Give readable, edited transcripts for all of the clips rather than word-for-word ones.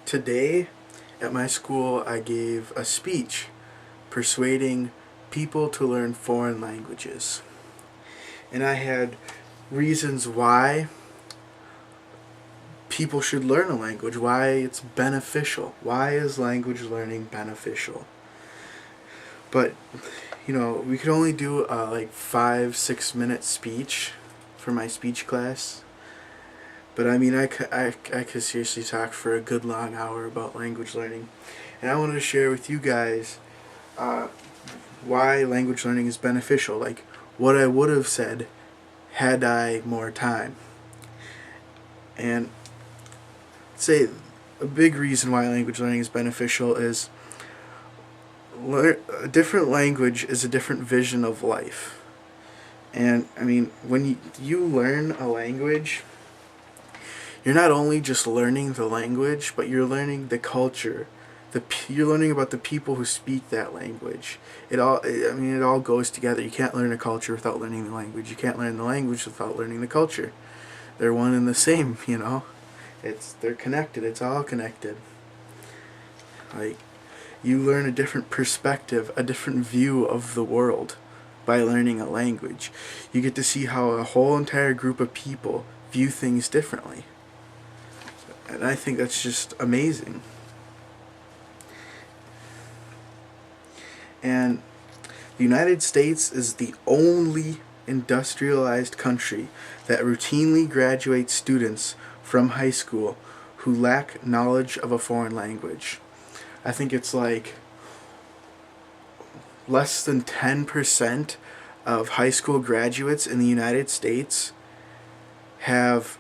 Today at my school I gave a speech persuading people to learn foreign languages. And I had reasons why people should learn a language, why it's beneficial. Why is language learning beneficial? But, we could only do a 5-6 minute speech for my speech class. But I could seriously talk for a good long hour about language learning. And I wanted to share with you guys why language learning is beneficial. Like what I would have said had I more time. And say a big reason why language learning is beneficial is a different language is a different vision of life. And when you learn a language, you're not only just learning the language, but you're learning the culture. You're learning about the people who speak that language. It all goes together. You can't learn a culture without learning the language. You can't learn the language without learning the culture. They're one and the same, They're connected. It's all connected. You learn a different perspective, a different view of the world by learning a language. You get to see how a whole entire group of people view things differently. And I think that's just amazing. And the United States is the only industrialized country that routinely graduates students from high school who lack knowledge of a foreign language. I think it's less than 10% of high school graduates in the United States have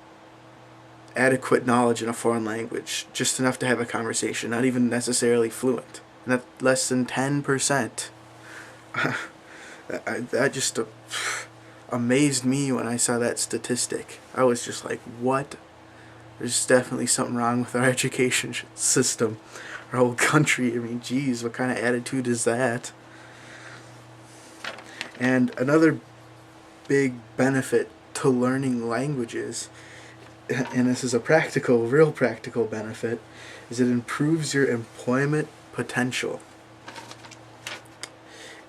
adequate knowledge in a foreign language, just enough to have a conversation, not even necessarily fluent. And that's less than 10%. That just amazed me when I saw that statistic. I was just like, what? There's definitely something wrong with our education system, our whole country. Geez, what kind of attitude is that? And another big benefit to learning languages, and this is a real practical benefit, is it improves your employment potential.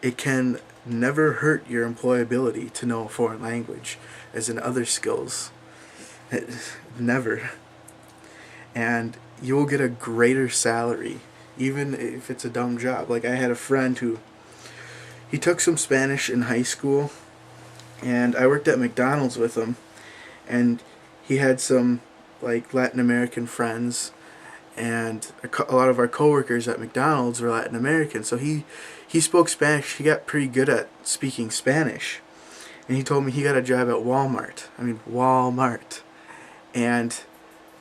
It can never hurt your employability to know a foreign language, as in other skills. Never. And you will get a greater salary, even if it's a dumb job. Like I had a friend he took some Spanish in high school, and I worked at McDonald's with him, and he had some Latin American friends, and a lot of our coworkers at McDonald's were Latin American. So he spoke Spanish. He got pretty good at speaking Spanish, and he told me he got a job at Walmart. Walmart, and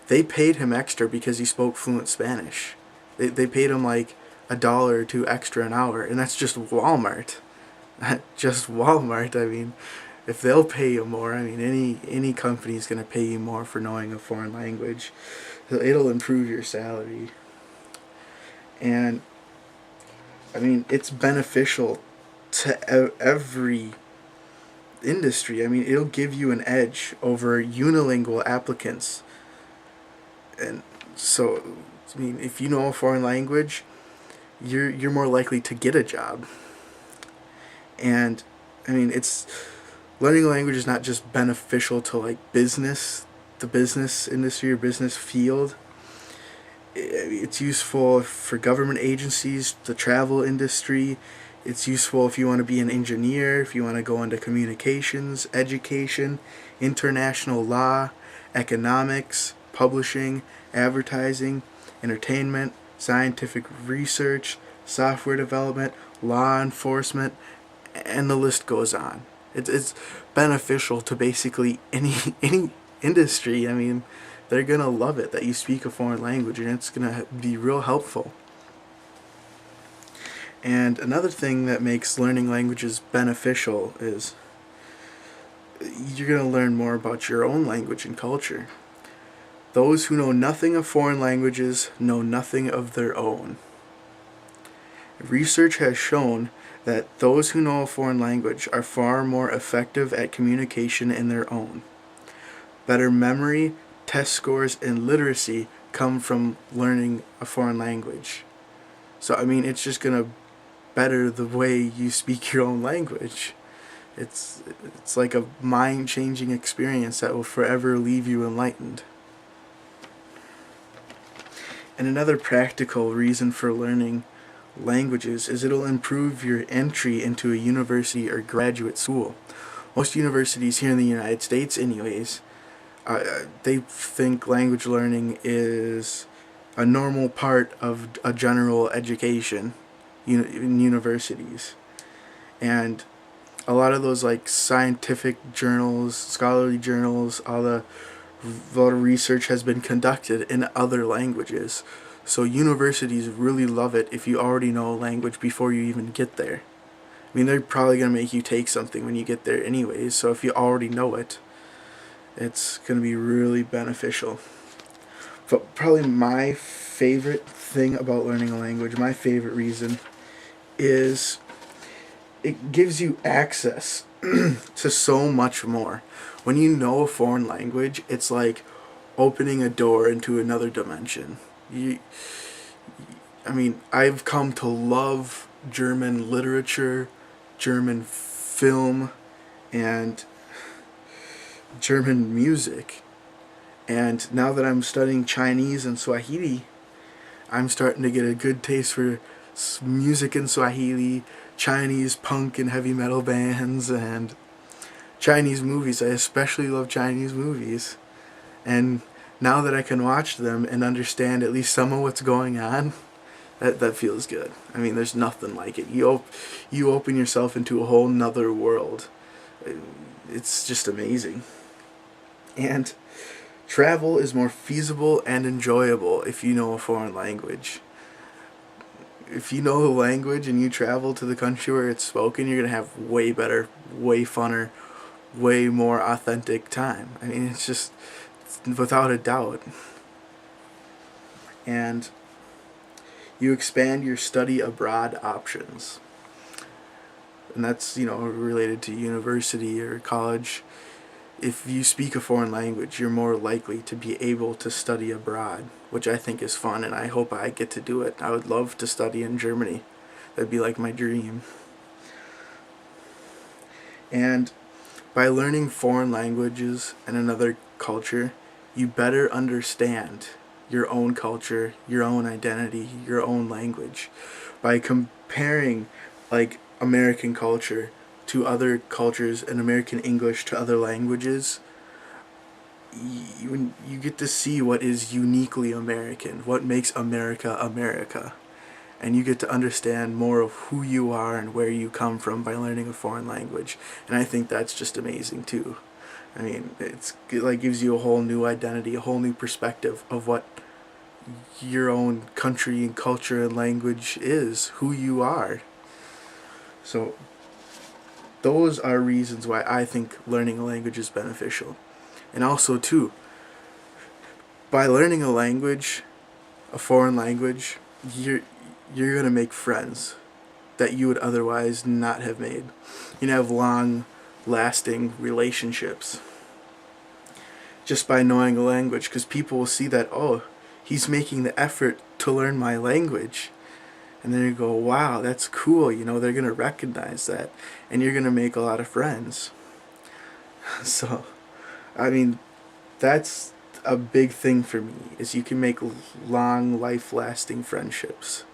they paid him extra because he spoke fluent Spanish. They paid him $1 or $2 extra an hour, and that's just Walmart. Just Walmart. If they'll pay you more, any company's gonna pay you more for knowing a foreign language. So it'll improve your salary. And it's beneficial to every industry. It'll give you an edge over unilingual applicants. And so, if you know a foreign language, you're more likely to get a job. And it's learning a language is not just beneficial to business, the business industry or business field. It's useful for government agencies, the travel industry. It's useful if you want to be an engineer, if you want to go into communications, education, international law, economics, publishing, advertising, entertainment, scientific research, software development, law enforcement, and the list goes on. It's beneficial to basically any industry. They're gonna love it that you speak a foreign language, and it's gonna be real helpful. And another thing that makes learning languages beneficial is you're gonna learn more about your own language and culture. Those who know nothing of foreign languages know nothing of their own. Research has shown that those who know a foreign language are far more effective at communication in their own. Better memory, test scores and literacy come from learning a foreign language. So I mean, it's just gonna better the way you speak your own language. It's like a mind-changing experience that will forever leave you enlightened. And another practical reason for learning languages is it'll improve your entry into a university or graduate school. Most universities here in the United States, anyways, they think language learning is a normal part of a general education in universities. And a lot of those like scientific journals, scholarly journals, a lot of research has been conducted in other languages. So universities really love it if you already know a language before you even get there. I mean, they're probably going to make you take something when you get there anyways, so if you already know it, it's going to be really beneficial. But probably my favorite thing about learning a language, my favorite reason, is it gives you access to so much more. When you know a foreign language, it's like opening a door into another dimension. I mean, I've come to love German literature, German film, and German music. And now that I'm studying Chinese and Swahili, I'm starting to get a good taste for music in Swahili, Chinese punk and heavy metal bands, and Chinese movies. I especially love Chinese movies. And now that I can watch them and understand at least some of what's going on, that feels good. I mean, there's nothing like it. You open yourself into a whole nother world. It's just amazing. And travel is more feasible and enjoyable if you know a foreign language. If you know the language and you travel to the country where it's spoken, you're going to have way better, way funner, way more authentic time. I mean, it's just without a doubt. And you expand your study abroad options. And that's, related to university or college. If you speak a foreign language, you're more likely to be able to study abroad, which I think is fun, and I hope I get to do it. I would love to study in Germany. That'd be like my dream. And by learning foreign languages and another culture, you better understand your own culture, your own identity, your own language. By comparing, like, American culture to other cultures and American English to other languages, you get to see what is uniquely American, what makes America America. And you get to understand more of who you are and where you come from by learning a foreign language. And I think that's just amazing too. I mean, it like gives you a whole new identity, a whole new perspective of what your own country and culture and language is, who you are. So those are reasons why I think learning a language is beneficial. And also too, by learning a language, a foreign language, you're going to make friends that you would otherwise not have made. You have long-lasting relationships just by knowing a language, because people will see that, oh, he's making the effort to learn my language. And then you go, wow, that's cool. They're going to recognize that. And you're going to make a lot of friends. So, I mean, that's a big thing for me, is you can make long, life-lasting friendships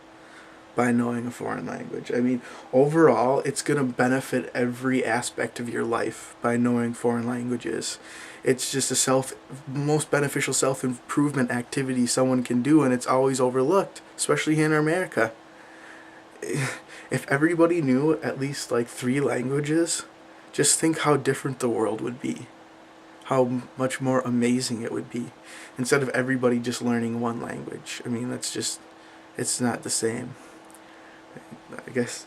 by knowing a foreign language. I mean, overall, it's going to benefit every aspect of your life by knowing foreign languages. It's just a most beneficial self-improvement activity someone can do, and it's always overlooked, especially here in America. If everybody knew at least like 3 languages, just think how different the world would be. How much more amazing it would be. Instead of everybody just learning one language. I mean, it's not the same. I guess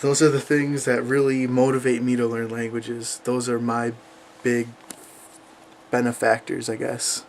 those are the things that really motivate me to learn languages. Those are my big benefactors, I guess.